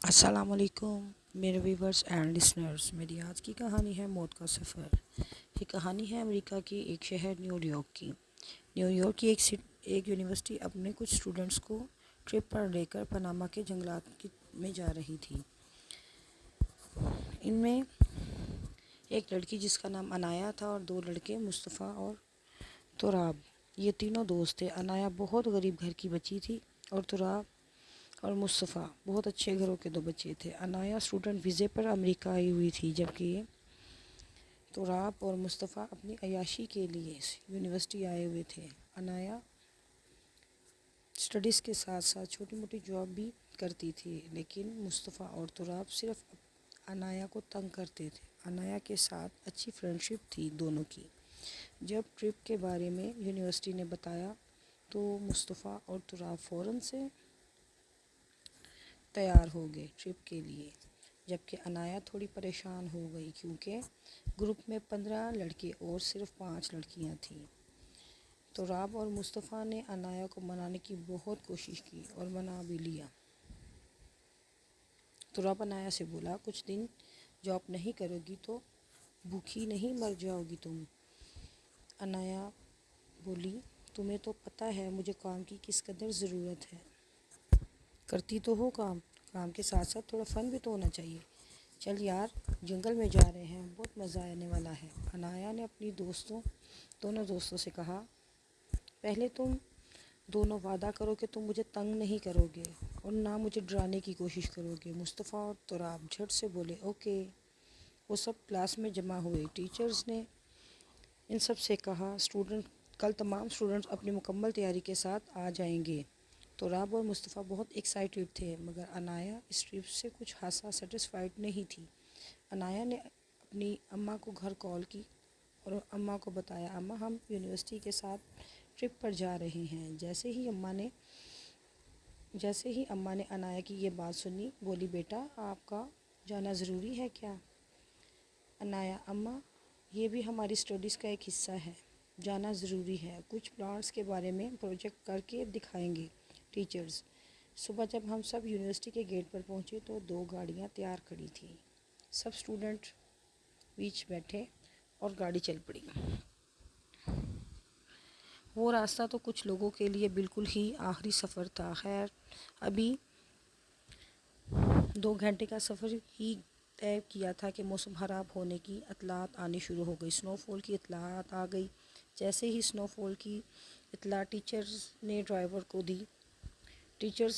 السلام علیکم میرے ویورز اینڈ لسنرز. میری آج کی کہانی ہے موت کا سفر. یہ کہانی ہے امریکہ کی ایک شہر نیو یارک کی. نیو یارک کی ایک یونیورسٹی اپنے کچھ اسٹوڈنٹس کو ٹرپ پر لے کر پاناما کے جنگلات میں جا رہی تھی. ان میں ایک لڑکی جس کا نام انایا تھا اور دو لڑکے مصطفیٰ اور تراب. یہ تینوں دوست تھے. انایا بہت غریب گھر کی بچی تھی اور تراب اور مصطفیٰ بہت اچھے گھروں کے دو بچے تھے. انایا اسٹوڈنٹ ویزے پر امریکہ آئی ہوئی تھی جبکہ تراب اور مصطفیٰ اپنی عیاشی کے لیے یونیورسٹی آئے ہوئے تھے. انایا اسٹڈیز کے ساتھ ساتھ چھوٹی موٹی جاب بھی کرتی تھی لیکن مصطفیٰ اور تراب صرف انایا کو تنگ کرتے تھے. انایا کے ساتھ اچھی فرینڈشپ تھی دونوں کی. جب ٹرپ کے بارے میں یونیورسٹی نے بتایا تو مصطفیٰ اور تراب فوراً سے تیار ہو گئے ٹرپ کے لیے، جبکہ انایا تھوڑی پریشان ہو گئی کیونکہ گروپ میں 15 لڑکے اور صرف 5 لڑکیاں تھیں. تراب اور مصطفیٰ نے انایا کو منانے کی بہت کوشش کی اور منا بھی لیا. تراب انایا سے بولا، کچھ دن جاب نہیں کرو گی تو بھوکی نہیں مر جاؤ گی تم. انایا بولی، تمہیں تو پتہ ہے مجھے کام کی کس قدر ضرورت ہے. کرتی تو ہو کام کے ساتھ ساتھ تھوڑا فن بھی تو ہونا چاہیے. چل یار، جنگل میں جا رہے ہیں، بہت مزہ آنے والا ہے. انایا نے اپنی دونوں دوستوں سے کہا، پہلے تم دونوں وعدہ کرو کہ تم مجھے تنگ نہیں کرو گے اور نہ مجھے ڈرانے کی کوشش کرو گے. مصطفیٰ اور تراب جھٹ سے بولے، اوکے. وہ سب کلاس میں جمع ہوئے. ٹیچرز نے ان سب سے کہا، کل تمام اسٹوڈنٹس اپنی مکمل تیاری کے ساتھ آ جائیں گے. تراب اور مصطفیٰ بہت ایکسائٹیڈ تھے مگر انایا اس ٹرپ سے کچھ خاصا سیٹسفائیڈ نہیں تھی. انایا نے اپنی اماں کو گھر کال کی اور اماں کو بتایا، اماں ہم یونیورسٹی کے ساتھ ٹرپ پر جا رہے ہیں. جیسے ہی اماں نے انایا کی یہ بات سنی بولی، بیٹا آپ کا جانا ضروری ہے کیا؟ انایا، اماں یہ بھی ہماری اسٹڈیز کا ایک حصہ ہے، جانا ضروری ہے. کچھ پلانٹس کے بارے میں پروجیکٹ کر کے دکھائیں گے. ٹیچرز. صبح جب ہم سب یونیورسٹی کے گیٹ پر پہنچے تو 2 گاڑیاں تیار کھڑی تھیں. سب اسٹوڈنٹ بیچ بیٹھے اور گاڑی چل پڑی. وہ راستہ تو کچھ لوگوں کے لیے بالکل ہی آخری سفر تھا. خیر ابھی 2 گھنٹے کا سفر ہی طے کیا تھا کہ موسم خراب ہونے کی اطلاعات آنی شروع ہو گئی. سنو فال کی اطلاعات آ گئی. جیسے ہی سنو فال کی اطلاع ٹیچرز نے ڈرائیور کو دی، ٹیچرز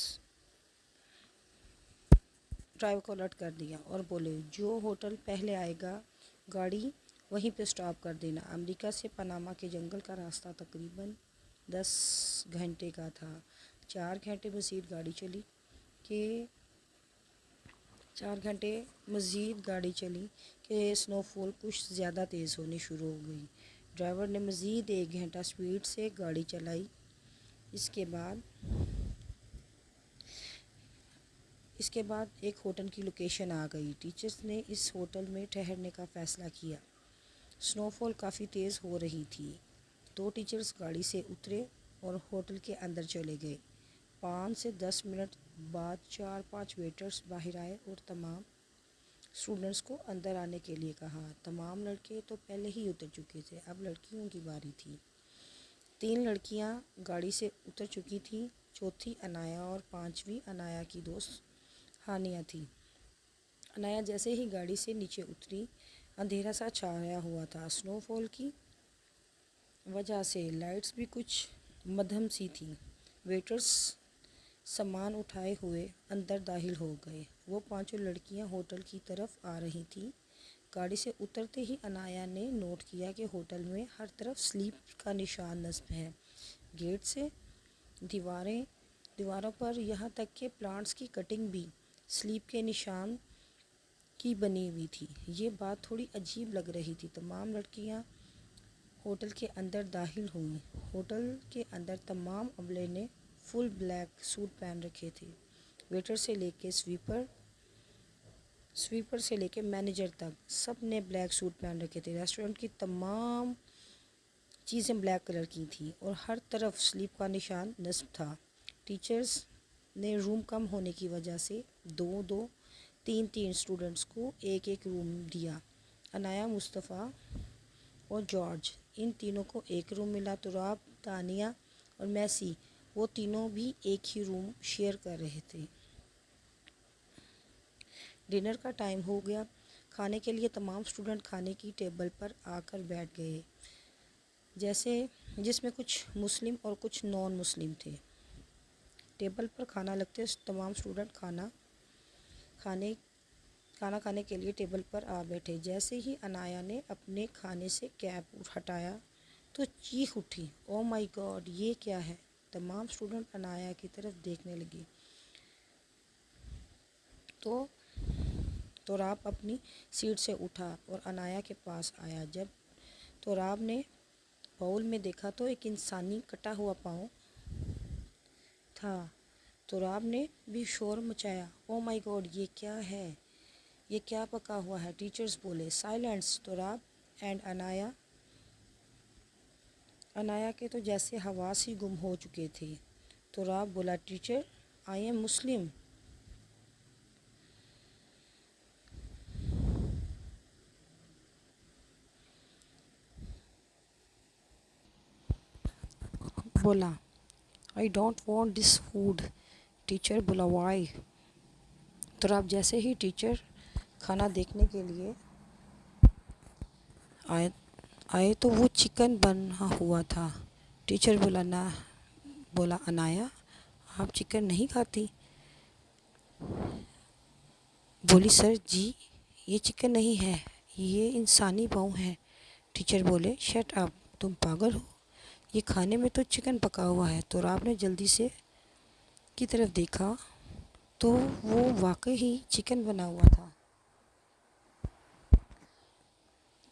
ڈرائیور کو الرٹ کر دیا اور بولے، جو ہوٹل پہلے آئے گا گاڑی وہیں پہ سٹاپ کر دینا. امریکہ سے پاناما کے جنگل کا راستہ تقریباً 10 گھنٹے کا تھا. 4 گھنٹے مزید گاڑی چلی کہ سنو فال کچھ زیادہ تیز ہونی شروع ہو گئی. ڈرائیور نے مزید 1 گھنٹہ سپیڈ سے گاڑی چلائی. اس کے بعد ایک ہوٹل کی لوکیشن آ گئی. ٹیچرز نے اس ہوٹل میں ٹھہرنے کا فیصلہ کیا. سنو فال کافی تیز ہو رہی تھی. 2 ٹیچرز گاڑی سے اترے اور ہوٹل کے اندر چلے گئے. 5 سے 10 منٹ بعد 4-5 ویٹرز باہر آئے اور تمام اسٹوڈنٹس کو اندر آنے کے لیے کہا. تمام لڑکے تو پہلے ہی اتر چکے تھے، اب لڑکیوں کی باری تھی. 3 لڑکیاں گاڑی سے اتر چکی تھیں، چوتھی انایا اور 5ویں انایا کی دوست ہانیہ تھی. انایا جیسے ہی گاڑی سے نیچے اتری اندھیرا سا چھایا ہوا تھا. سنو فال کی وجہ سے لائٹس بھی کچھ مدھم سی تھیں. ویٹرز سامان اٹھائے ہوئے اندر داخل ہو گئے. وہ 5 لڑکیاں ہوٹل کی طرف آ رہی تھیں. گاڑی سے اترتے ہی انایا نے نوٹ کیا کہ ہوٹل میں ہر طرف سلیپ کا نشان نصب ہے. گیٹ سے دیواروں پر یہاں تک کہ پلانٹس کی کٹنگ بھی سلیپ کے نشان کی بنی ہوئی تھی. یہ بات تھوڑی عجیب لگ رہی تھی. تمام لڑکیاں ہوٹل کے اندر داخل ہوئیں. ہوٹل کے اندر تمام عملے نے فل بلیک سوٹ پہن رکھے تھے. ویٹر سے لے کے سویپر سے لے کے مینیجر تک سب نے بلیک سوٹ پہن رکھے تھے. ریسٹورنٹ کی تمام چیزیں بلیک کلر کی تھیں اور ہر طرف سلیپ کا نشان نصب تھا. ٹیچرز نے روم کم ہونے کی وجہ سے دو دو تین تین اسٹوڈنٹس کو ایک ایک روم دیا۔ عنایا، مصطفیٰ اور جارج، ان تینوں کو ایک روم ملا۔ تراب، تانیہ اور میسی، وہ تینوں بھی ایک ہی روم شیئر کر رہے تھے۔ ڈنر کا ٹائم ہو گیا۔ کھانے کے لیے تمام اسٹوڈنٹ کھانے کی ٹیبل پر آ کر بیٹھ گئے، جس میں کچھ مسلم اور کچھ نان مسلم تھے۔ ٹیبل پر کھانا لگتے تمام اسٹوڈنٹ کھانا کھانے کے لیے ٹیبل پر آ بیٹھے۔ جیسے ہی عنایا نے اپنے کھانے سے کیپ ہٹایا تو چیخ اٹھی، او مائی گاڈ، یہ کیا ہے؟ تمام اسٹوڈنٹ عنایا کی طرف دیکھنے لگے تو تراب اپنی سیٹ سے اٹھا اور عنایا کے پاس آیا۔ جب تراب نے باؤل میں دیکھا تو ایک انسانی کٹا ہوا پاؤں تھا۔ تراب نے بھی شور مچایا، او مائی گاڈ، یہ کیا ہے؟ یہ کیا پکا ہوا ہے؟ ٹیچرز بولے، سائلنس! تراب اینڈ عنایا کے تو جیسے حواس ہی گم ہو چکے تھے۔ تراب بولا، ٹیچر، آئی ایم مسلم۔ بولا، I don't want this food. Teacher بولا، وائی؟ تراب جیسے ہی ٹیچر کھانا دیکھنے کے لیے آئے تو وہ چکن بنا ہوا تھا۔ ٹیچر بولا، عنایا، آپ چکن نہیں کھاتی؟ بولی، سر جی، یہ چکن نہیں ہے، یہ انسانی پاؤں ہے۔ ٹیچر بولے، شٹ اپ، تم پاگل ہو، یہ کھانے میں تو چکن پکا ہوا ہے۔ تراب نے جلدی سے کی طرف دیکھا تو وہ واقعی چکن بنا ہوا تھا۔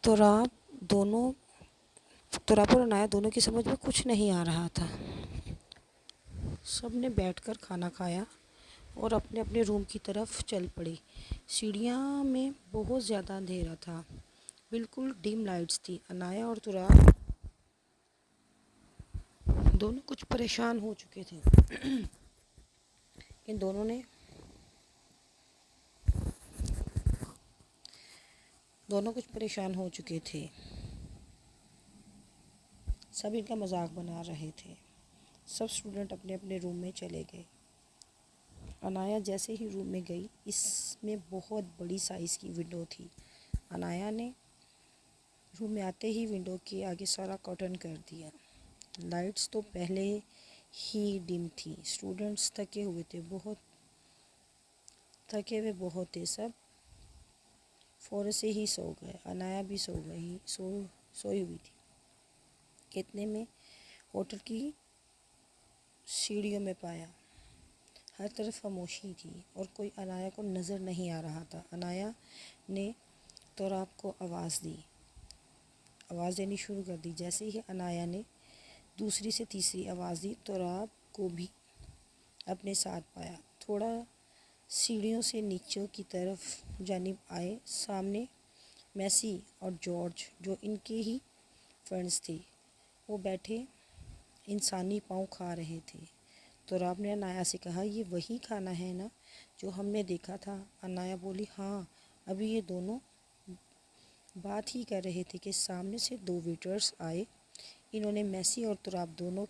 تراب اور عنایا دونوں کی سمجھ میں کچھ نہیں آ رہا تھا۔ سب نے بیٹھ کر کھانا کھایا اور اپنے اپنے روم کی طرف چل پڑے۔ سیڑھیاں میں بہت زیادہ اندھیرا تھا، بالکل ڈم لائٹس تھی۔ عنایا اور تراب دونوں کچھ پریشان ہو چکے تھے۔ دونوں کچھ پریشان ہو چکے تھے۔ سب ان کا مذاق بنا رہے تھے۔ سب اسٹوڈنٹ اپنے اپنے روم میں چلے گئے۔ عنایا جیسے ہی روم میں گئی، اس میں بہت بڑی سائز کی ونڈو تھی۔ عنایا نے روم میں آتے ہی ونڈو کے آگے سارا کرٹن کر دیا۔ لائٹس تو پہلے ہی ڈم تھی۔ اسٹوڈنٹس تھکے ہوئے بہت تھے، سب فوراً سے ہی سو گئے۔ عنایا بھی سوئی ہوئی تھی۔ اتنے میں ہوٹل کی سیڑھیوں میں پایا، ہر طرف خاموشی تھی اور کوئی عنایا کو نظر نہیں آ رہا تھا۔ عنایا نے تراب کو آواز دینی شروع کر دی۔ جیسے ہی عنایا نے دوسری سے تیسری آواز دی، تراب کو بھی اپنے ساتھ پایا۔ تھوڑا سیڑھیوں سے نیچے کی جانب آئے، سامنے میسی اور جارج، جو ان کے ہی فرینڈز تھے، وہ بیٹھے انسانی پاؤں کھا رہے تھے۔ تراب نے عنایا سے کہا، یہ وہی کھانا ہے نا جو ہم نے دیکھا تھا؟ عنایا بولی، ہاں، ابھی یہ دونوں بات ہی کر رہے تھے کہ سامنے سے دو ویٹرز آئے۔ انہوں نے میسی اور تراب دونوں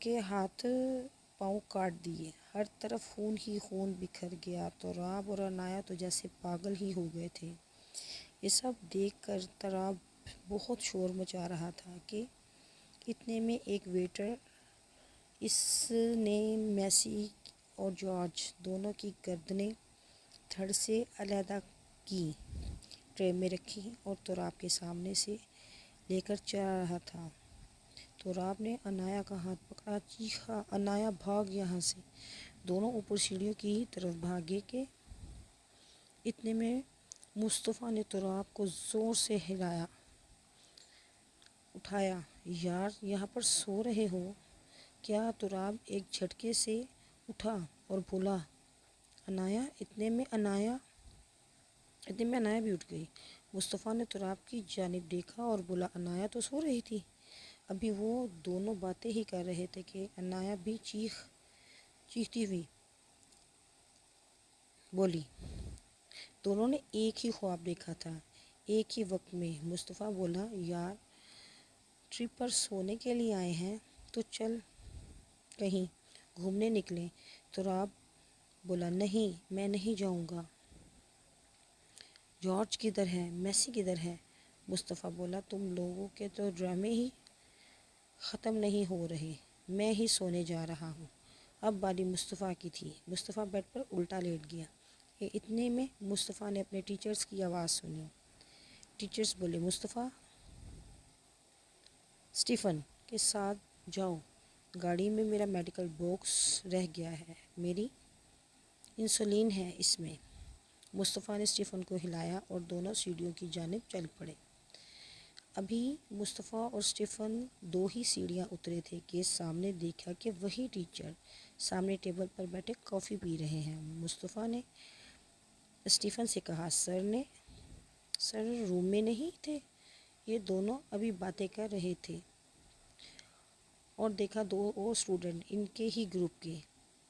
کے ہاتھ پاؤں کاٹ دیے۔ ہر طرف خون ہی خون بکھر گیا۔ تراب اور عنایا تو جیسے پاگل ہی ہو گئے تھے۔ یہ سب دیکھ کر تراب بہت شور مچا رہا تھا کہ اتنے میں ایک ویٹر، اس نے میسی اور جارج دونوں کی گردنیں دھڑ سے علیحدہ کی، ٹرے میں رکھی اور تراب کے سامنے سے لے کر چلا رہا تھا۔ تراب نے عنایا کا ہاتھ پکڑا، چیخا، عنایا بھاگ یہاں سے! دونوں اوپر سیڑھیوں کی طرف بھاگے کہ اتنے میں مصطفیٰ نے تراب کو زور سے اٹھایا، یار، یہاں پر سو رہے ہو کیا؟ تراب ایک جھٹکے سے اٹھا اور بولا، عنایا! اتنے میں عنایا بھی اٹھ گئی۔ مصطفیٰ نے تراب کی جانب دیکھا اور بولا عنایہ تو سو رہی تھی۔ ابھی وہ دونوں باتیں ہی کر رہے تھے کہ عنایہ بھی چیختی ہوئی بولی دونوں نے ایک ہی خواب دیکھا تھا ایک ہی وقت میں۔ مصطفیٰ بولا یار ٹرپ پر سونے کے لیے آئے ہیں تو چل کہیں گھومنے نکلیں۔ تراب بولا نہیں میں نہیں جاؤں گا۔ جارج کدھر ہے؟ میسی کدھر ہے؟ مصطفیٰ بولا تم لوگوں کے تو ڈرامے ہی ختم نہیں ہو رہے، میں ہی سونے جا رہا ہوں۔ اب باری مصطفیٰ کی تھی۔ مصطفیٰ بیڈ پر الٹا لیٹ گیا۔ اتنے میں مصطفیٰ نے اپنے ٹیچرز کی آواز سنی۔ ٹیچرز بولے مصطفیٰ اسٹیفن کے ساتھ جاؤ، گاڑی میں میرا میڈیکل باکس رہ گیا ہے، میری انسولین ہے اس میں۔ مصطفیٰ نے اسٹیفن کو ہلایا اور دونوں سیڑھیوں کی جانب چل پڑے۔ ابھی مصطفیٰ اور اسٹیفن دو ہی سیڑھیاں اترے تھے کہ سامنے دیکھا کہ وہی ٹیچر سامنے ٹیبل پر بیٹھے کافی پی رہے ہیں۔ مصطفیٰ نے اسٹیفن سے کہا سر روم میں نہیں تھے؟ یہ دونوں ابھی باتیں کر رہے تھے اور دیکھا دو اور اسٹوڈنٹ ان کے ہی گروپ کے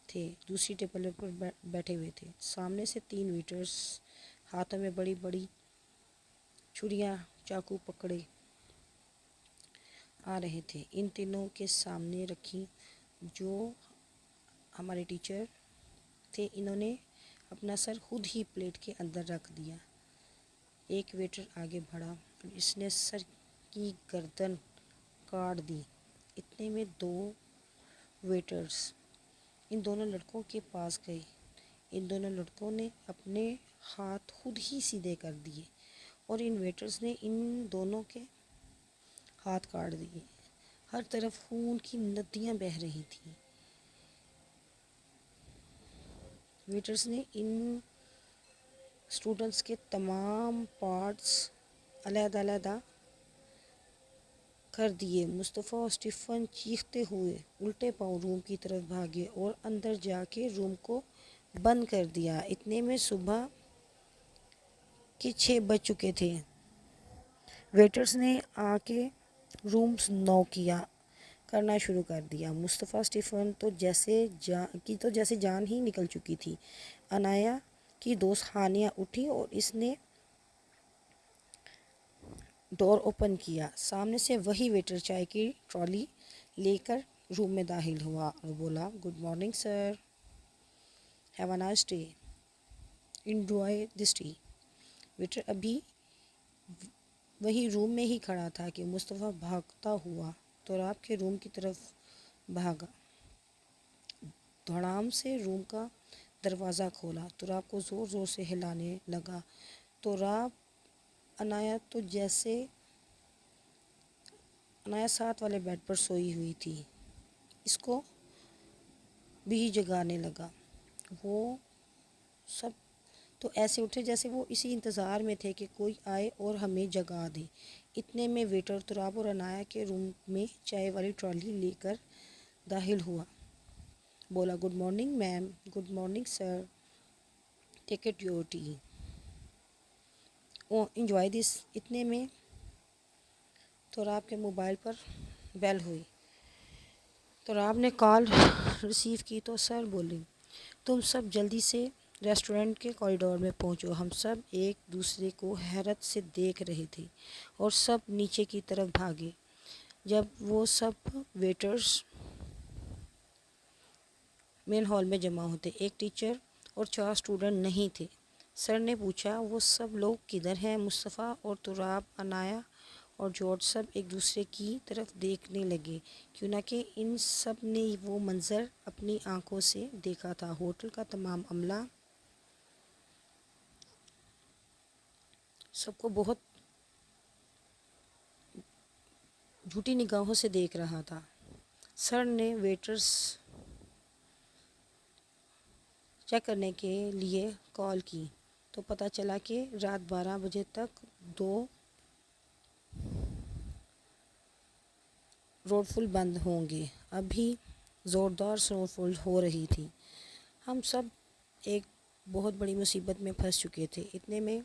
تھے دوسری ٹیبل پر بیٹھے ہوئے تھے۔ سامنے سے 3 ویٹرز ہاتھوں میں بڑی بڑی چھریاں چاقو پکڑے آ رہے تھے۔ ان تینوں کے سامنے رکھی جو ہمارے ٹیچر تھے انہوں نے اپنا سر خود ہی پلیٹ کے اندر رکھ دیا۔ ایک ویٹر آگے بڑھا اور اس نے سر کی گردن کاٹ دی۔ اتنے میں 2 ویٹرز ان دونوں لڑکوں کے پاس گئے۔ ان دونوں لڑکوں نے اپنے ہاتھ خود ہی سیدھے کر دیے اور ان ویٹرز نے ان دونوں کے ہاتھ کاٹ دیے۔ ہر طرف خون کی ندیاں بہہ رہی تھیں۔ ویٹرز نے ان اسٹوڈنٹس کے تمام پارٹس علیحدہ علیحدہ کر دیے۔ مصطفیٰ اور اسٹیفن چیختے ہوئے الٹے پاؤں روم کی طرف بھاگے اور اندر جا کے روم کو بند کر دیا۔ اتنے میں صبح کے 6 بج چکے تھے۔ ویٹرز نے آ کے رومز نوک کرنا شروع کر دیا۔ مصطفیٰ اسٹیفن تو جیسے جان ہی نکل چکی تھی۔ عنایہ کی دوست ہانیہ اٹھی اور اس نے ڈور اوپن کیا۔ سامنے سے وہی ویٹر چائے کی ٹرالی لے کر روم میں داخل ہوا اور بولا good morning sir, have a nice day, enjoy this tea. Waiter ابھی وہی روم میں ہی کھڑا تھا کہ مصطفیٰ بھاگتا ہوا تراب کے روم کی طرف بھاگا۔ دھڑام سے روم کا دروازہ کھولا، تراب کو زور زور سے ہلانے لگا۔ تراب عنایہ ساتھ والے بیڈ پر سوئی ہوئی تھی، اس کو بھی جگانے لگا۔ وہ سب تو ایسے اٹھے جیسے وہ اسی انتظار میں تھے کہ کوئی آئے اور ہمیں جگا دے۔ اتنے میں ویٹر تراب اور عنایہ کے روم میں چائے والی ٹرالی لے کر داخل ہوا۔ بولا good morning ma'am, good morning sir, take it your T, enjoy this. اتنے میں تراب کے موبائل پر بیل ہوئی۔ تراب نے کال ریسیو کی تو سر بولے تم سب جلدی سے ریسٹورنٹ کے کوریڈور میں پہنچو۔ ہم سب ایک دوسرے کو حیرت سے دیکھ رہے تھے اور سب نیچے کی طرف بھاگے۔ جب وہ سب ویٹرز مین ہال میں جمع ہوتے، ایک ٹیچر اور 4 اسٹوڈنٹ نہیں تھے۔ سر نے پوچھا وہ سب لوگ کدھر ہیں؟ مصطفیٰ اور تراب، عنایہ اور جارج سب ایک دوسرے کی طرف دیکھنے لگے کیونکہ ان سب نے وہ منظر اپنی آنکھوں سے دیکھا تھا۔ ہوٹل کا تمام عملہ سب کو بہت جھوٹی نگاہوں سے دیکھ رہا تھا۔ سر نے ویٹرز چیک کرنے کے لیے کال کی تو پتہ چلا کہ رات 12 بجے تک 2 روڈ فل بند ہوں گے۔ ابھی زوردار سنو فال ہو رہی تھی۔ ہم سب ایک بہت بڑی مصیبت میں پھنس چکے تھے۔ اتنے میں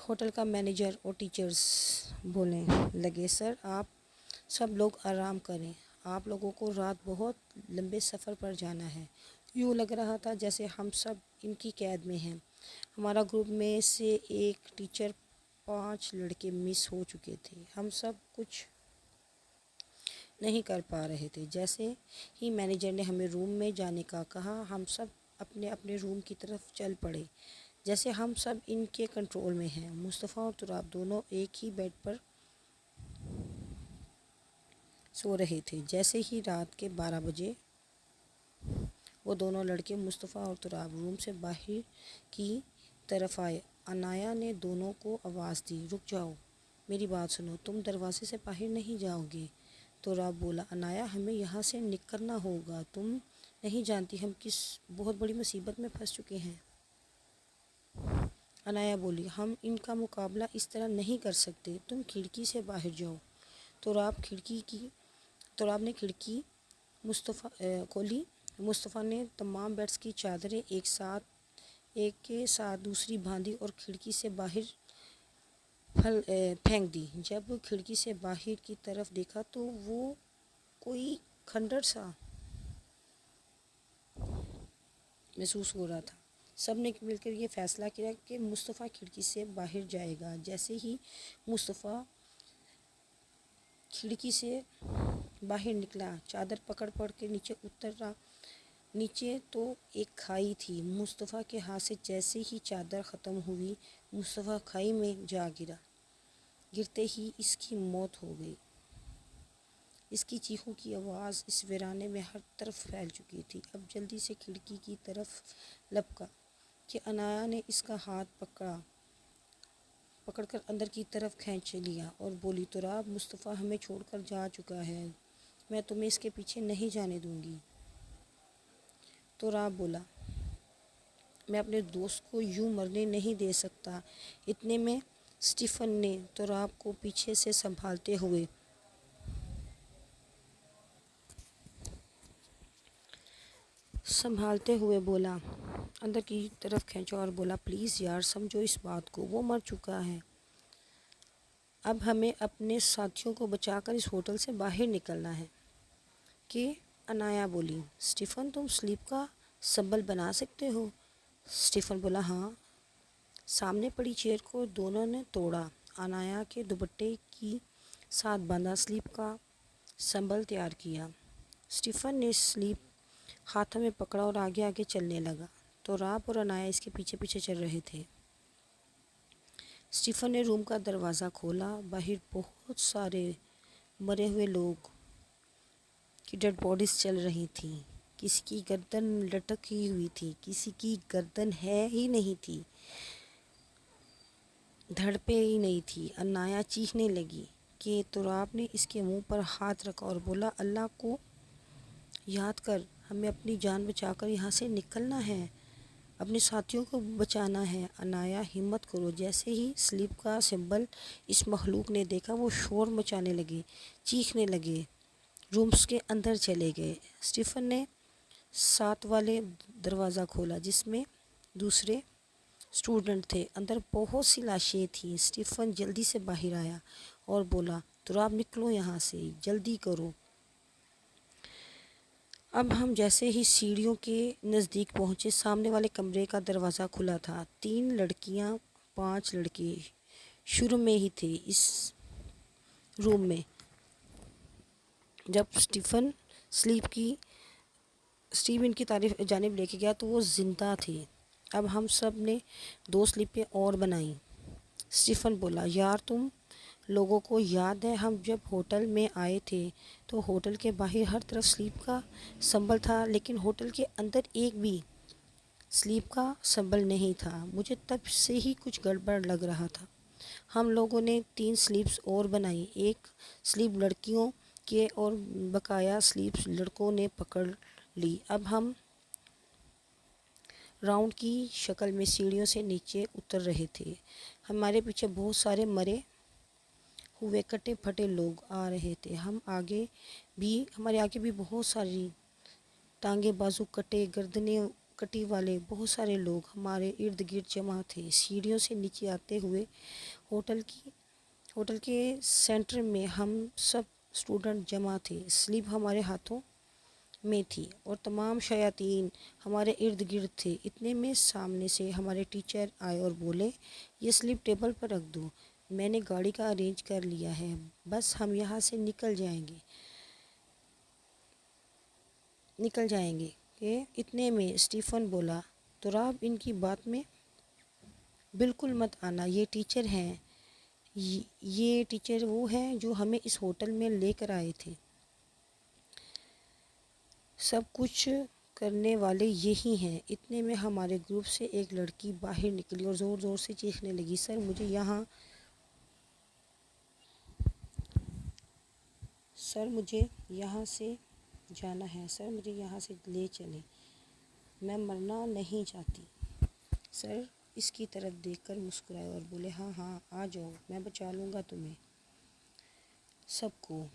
ہوٹل کا مینیجر اور ٹیچرز بولنے لگے، سر آپ سب لوگ آرام کریں، آپ لوگوں کو رات بہت لمبے سفر پر جانا ہے۔ یوں لگ رہا تھا جیسے ہم سب ان کی قید میں ہیں۔ ہمارا گروپ میں سے ایک ٹیچر 5 لڑکے مس ہو چکے تھے۔ ہم سب کچھ نہیں کر پا رہے تھے۔ جیسے ہی مینیجر نے ہمیں روم میں جانے کا کہا، ہم سب اپنے اپنے روم کی طرف چل پڑے جیسے ہم سب ان کے کنٹرول میں ہیں۔ مصطفیٰ اور تراب دونوں ایک ہی بیڈ پر سو رہے تھے۔ جیسے ہی رات کے 12 بجے وہ دونوں لڑکے مصطفیٰ اور تراب روم سے باہر کی طرف آئے۔ عنایا نے دونوں کو آواز دی، رک جاؤ، میری بات سنو، تم دروازے سے باہر نہیں جاؤ گے؟ تراب بولا، عنایا ہمیں یہاں سے نکلنا ہوگا، تم نہیں جانتی ہم کس بہت بڑی مصیبت میں پھنس چکے ہیں۔ عنایا بولی، ہم ان کا مقابلہ اس طرح نہیں کر سکتے، تم کھڑکی سے باہر جاؤ۔ تراب نے کھڑکی کھولی۔ مصطفیٰ نے تمام بیڈز کی چادریں ایک کے ساتھ دوسری باندھی اور کھڑکی سے باہر پھینک دی۔ جب کھڑکی سے باہر کی طرف دیکھا تو وہ کوئی کھنڈر سا محسوس ہو رہا تھا۔ سب نے مل کر یہ فیصلہ کیا کہ مصطفیٰ کھڑکی سے باہر جائے گا۔ جیسے ہی مصطفیٰ کھڑکی سے باہر نکلا، چادر پکڑ کے نیچے اترا۔ نیچے تو ایک کھائی تھی۔ مصطفیٰ کے ہاتھ سے جیسے ہی چادر ختم ہوئی، مصطفیٰ کھائی میں جا گرا۔ گرتے ہی اس کی موت ہو گئی۔ اس کی چیخوں کی آواز اس ویرانے میں ہر طرف پھیل چکی تھی۔ اب جلدی سے کھڑکی کی طرف لپکا کہ عنایا نے اس کا ہاتھ پکڑ کر اندر کی طرف کھینچ لیا اور بولی، تراب، مصطفیٰ ہمیں چھوڑ کر جا چکا ہے، میں تمہیں اس کے پیچھے نہیں جانے دوں گی۔ تراب بولا، میں اپنے دوست کو یوں مرنے نہیں دے سکتا۔ اتنے میں اسٹیفن نے تراب کو پیچھے سے سنبھالتے ہوئے بولا، اندر کی طرف کھینچا اور بولا، پلیز یار سمجھو اس بات کو، وہ مر چکا ہے، اب ہمیں اپنے ساتھیوں کو بچا کر اس ہوٹل سے باہر نکلنا ہے۔ کہ عنایا بولی، اسٹیفن تم سلیپ کا سمبل بنا سکتے ہو؟ اسٹیفن بولا، ہاں۔ سامنے پڑی چیئر کو دونوں نے توڑا، عنایا کے دوپٹے کی ساتھ باندھا، سلیپ کا سمبل تیار کیا۔ اسٹیفن نے سلیپ ہاتھوں میں پکڑا اور آگے آگے چلنے لگا۔ تراب اور عنایا اس کے پیچھے پیچھے چل رہے تھے۔ اسٹیفن نے روم کا دروازہ کھولا۔ باہر بہت سارے مرے ہوئے لوگ کی ڈیڈ باڈیز چل رہی تھیں۔ کسی کی گردن لٹکی ہوئی تھی، کسی کی گردن ہے ہی نہیں تھی، دھڑپے ہی نہیں تھی۔ عنایا چیخنے لگی کہ تراب نے اس کے منہ پر ہاتھ رکھا اور بولا، اللہ کو یاد کر، ہمیں اپنی جان بچا کر یہاں سے نکلنا ہے، اپنے ساتھیوں کو بچانا ہے۔ عنایا ہمت کرو۔ جیسے ہی سلیپ کا سمبل اس مخلوق نے دیکھا، وہ شور مچانے لگے، چیخنے لگے، رومز کے اندر چلے گئے۔ اسٹیفن نے ساتھ والے دروازہ کھولا جس میں دوسرے اسٹوڈنٹ تھے۔ اندر بہت سی لاشیں تھیں۔ اسٹیفن جلدی سے باہر آیا اور بولا، تراب نکلو یہاں سے، جلدی کرو۔ اب ہم جیسے ہی سیڑھیوں کے نزدیک پہنچے، سامنے والے کمرے کا دروازہ کھلا تھا۔ 3 لڑکیاں 5 لڑکے شروع میں ہی تھے اس روم میں۔ جب اسٹیفن ان کی جانب لے کے گیا تو وہ زندہ تھے۔ اب ہم سب نے 2 سلیپیں اور بنائیں۔ اسٹیفن بولا، یار تم لوگوں کو یاد ہے ہم جب ہوٹل میں آئے تھے تو ہوٹل کے باہر ہر طرف سلیپ کا سمبل تھا، لیکن ہوٹل کے اندر ایک بھی سلیپ کا سمبل نہیں تھا۔ مجھے تب سے ہی کچھ گڑبڑ لگ رہا تھا۔ ہم لوگوں نے 3 سلیپس اور بنائیں، ایک سلیپ لڑکیوں کے اور بقیہ سلیپس لڑکوں نے پکڑ لی۔ اب ہم راؤنڈ کی شکل میں سیڑھیوں سے نیچے اتر رہے تھے۔ ہمارے پیچھے بہت سارے مرے ہوئے کٹے پھٹے لوگ آ رہے تھے۔ ہمارے آگے بھی بہت ساری ٹانگیں، بازو کٹے، نرکٹی والے بہت سارے لوگ ہمارے ارد گرد جمع تھے۔ سیڑھیوں سے نیچے آتے ہوئے ہوٹل کے سینٹر میں ہم سب اسٹوڈنٹ جمع تھے۔ سلپ ہمارے ہاتھوں میں تھی اور تمام شیاطین ہمارے ارد گرد تھے۔ اتنے میں سامنے سے ہمارے ٹیچر آئے اور بولے، یہ سلپ ٹیبل پر رکھ دو، میں نے گاڑی کا ارینج کر لیا ہے، بس ہم یہاں سے نکل جائیں گے کہ اتنے میں اسٹیفن بولا، تراب ان کی بات میں بالکل مت آنا، یہ ٹیچر ہیں، یہ ٹیچر وہ ہیں جو ہمیں اس ہوٹل میں لے کر آئے تھے، سب کچھ کرنے والے یہی ہیں۔ اتنے میں ہمارے گروپ سے ایک لڑکی باہر نکلی اور زور زور سے چیخنے لگی، سر مجھے یہاں سے جانا ہے، سر مجھے یہاں سے لے چلیں، میں مرنا نہیں چاہتی۔ سر اس کی طرف دیکھ کر مسکرائے اور بولے، ہاں ہاں آ جاؤ، میں بچا لوں گا تمہیں سب کو،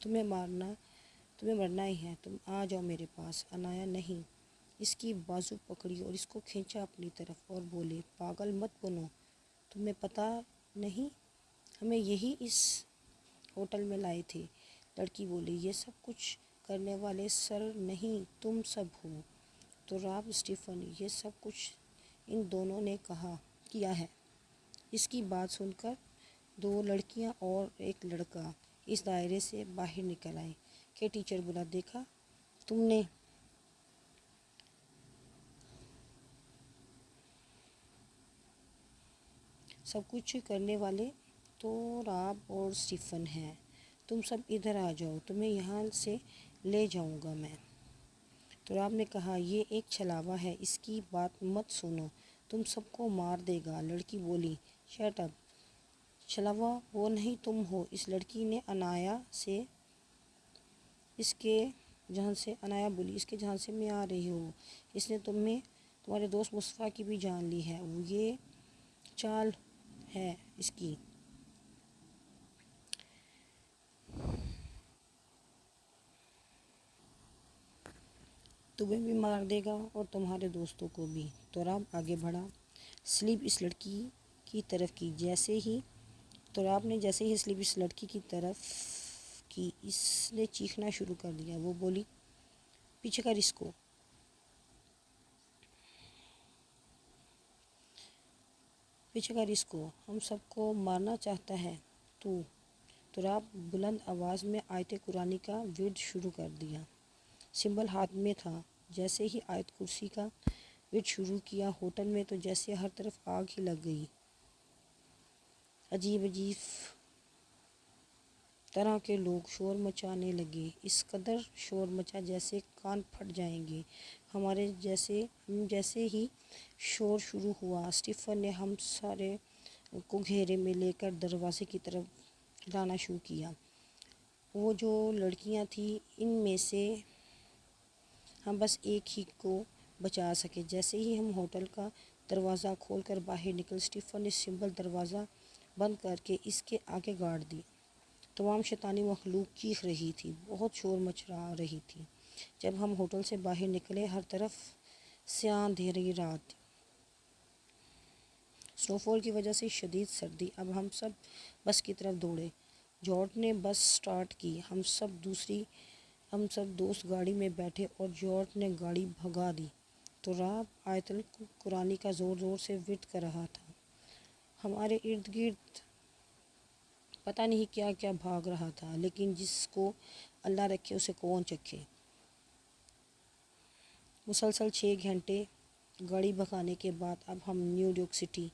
تمہیں مرنا ہی ہے، تم آ جاؤ میرے پاس۔ انایا نے اس کی بازو پکڑی اور اس کو کھینچا اپنی طرف اور بولے، پاگل مت بنو، تمہیں پتہ نہیں ہمیں یہی اس ہوٹل میں لائے تھے۔ لڑکی بولی، یہ سب کچھ کرنے والے سر نہیں تم سب ہو، تراب اسٹیفن، یہ سب کچھ ان دونوں نے کیا ہے۔ اس کی بات سن کر 2 لڑکیاں اور ایک لڑکا اس دائرے سے باہر نکل آئے کہ ٹیچر بولا، دیکھا تم نے، سب کچھ کرنے والے تراب اور اسٹیفن ہیں، تم سب ادھر آ جاؤ، تمہیں یہاں سے لے جاؤں گا میں۔ تراب نے کہا، یہ ایک چھلاوا ہے، اس کی بات مت سنو، تم سب کو مار دے گا۔ لڑکی بولی، شٹ اپ، چھلاوا وہ نہیں تم ہو۔ اس لڑکی نے انایا بولی، اس کے جہاں سے میں آ رہی ہوں، اس نے تمہارے دوست مصطفیٰ کی بھی جان لی ہے، یہ چال ہے اس کی، تمہیں بھی مار دے گا اور تمہارے دوستوں کو بھی۔ تراب آگے بڑھا، سلپ اس لڑکی کی طرف کی، جیسے ہی سلپ اس لڑکی کی طرف کی، اس نے چیخنا شروع کر دیا۔ وہ بولی، پیچھے کر اس کو، ہم سب کو مارنا چاہتا ہے تو۔ تراب بلند آواز میں آیت قرآنی کا ورد شروع کر دیا، سنبل ہاتھ میں تھا۔ جیسے ہی آیت کرسی کا ورد شروع کیا، ہوٹل میں تو جیسے ہر طرف آگ ہی لگ گئی، عجیب طرح کے لوگ شور مچانے لگے، اس قدر شور مچا جیسے کان پھٹ جائیں گے۔ جیسے ہی شور شروع ہوا، اسٹیفن نے ہم سارے کو گھیرے میں لے کر دروازے کی طرف لانا شروع کیا۔ وہ جو لڑکیاں تھیں، ان میں سے ہم بس ایک ہی کو بچا سکے۔ جیسے ہی ہم ہوٹل کا دروازہ کھول کر باہر نکل، اسٹیفن نے سنبل دروازہ بند کر کے اس کے آگے گاڑ دی۔ تمام شیطانی مخلوق چیخ رہی تھی، بہت شور مچا رہی تھی۔ جب ہم ہوٹل سے باہر نکلے، ہر طرف سیاہ اندھیری رات تھی، سنو فال کی وجہ سے شدید سردی۔ اب ہم سب بس کی طرف دوڑے، جارج نے بس سٹارٹ کی، ہم سب دوست گاڑی میں بیٹھے اور جارج نے گاڑی بھگا دی۔ تراب آیت قرآنی کا زور زور سے ورد کر رہا تھا، ہمارے ارد گرد پتہ نہیں کیا کیا بھاگ رہا تھا، لیکن جس کو اللہ رکھے اسے کون چکھے۔ مسلسل 6 گھنٹے گاڑی بھگانے کے بعد اب ہم نیو یارک سٹی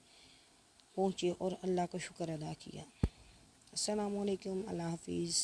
پہنچے اور اللہ کا شکر ادا کیا۔ السلام علیکم، اللہ حافظ۔